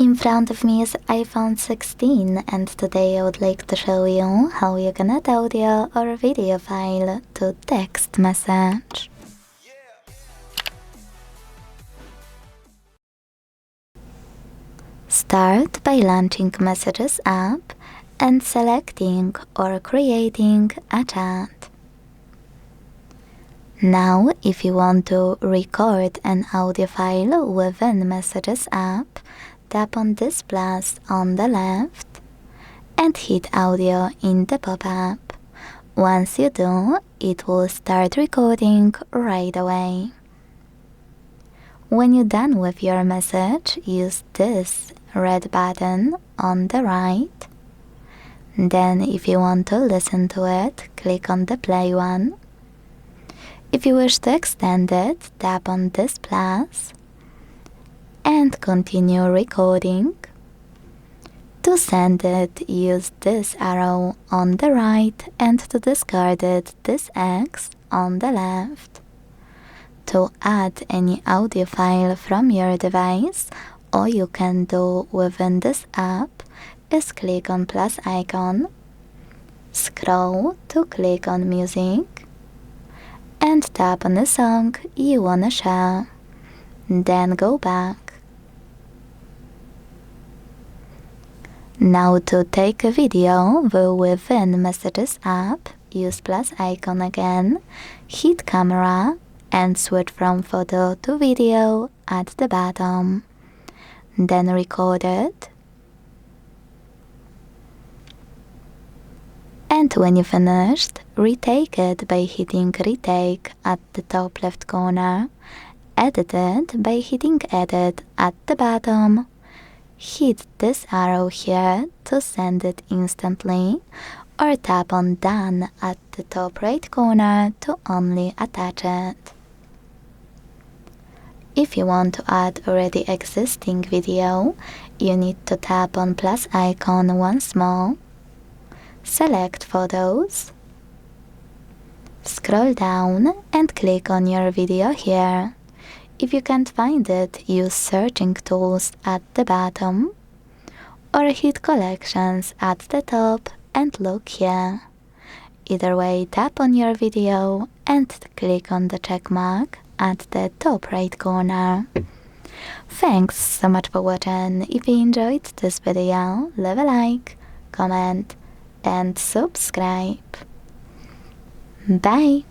In front of me is iPhone 16 and today I would like to show you how you can add audio or video file to text message. Start by launching Messages app and selecting or creating a chat. Now, if you want to record an audio file within Messages app, tap on this plus on the left and hit audio in the pop-up. Once you do, it will start recording right away. When you're done with your message, use this red button on the right. Then, if you want to listen to it, click on the play one. If you wish to extend it, tap on this plus and continue recording. To send it, use this arrow on the right, and to discard it, this X on the left. To add any audio file from your device, all you can do within this app is click on plus icon, scroll to click on music, and tap on the song you wanna share. Then go back. Now to take a video within Messages app, use plus icon again, hit camera and switch from photo to video at the bottom. Then record it. And when you finished, retake it by hitting retake at the top left corner, edit it by hitting edit at the bottom. Hit this arrow here to send it instantly, or tap on done at the top right corner to only attach it. If you want to add already existing video, you need to tap on plus icon once more, select photos, scroll down and click on your video here. If you can't find it, use searching tools at the bottom, or hit collections at the top and look here. Either way, tap on your video and click on the check mark at the top right corner. Thanks so much for watching. If you enjoyed this video, leave a like, comment and subscribe. Bye!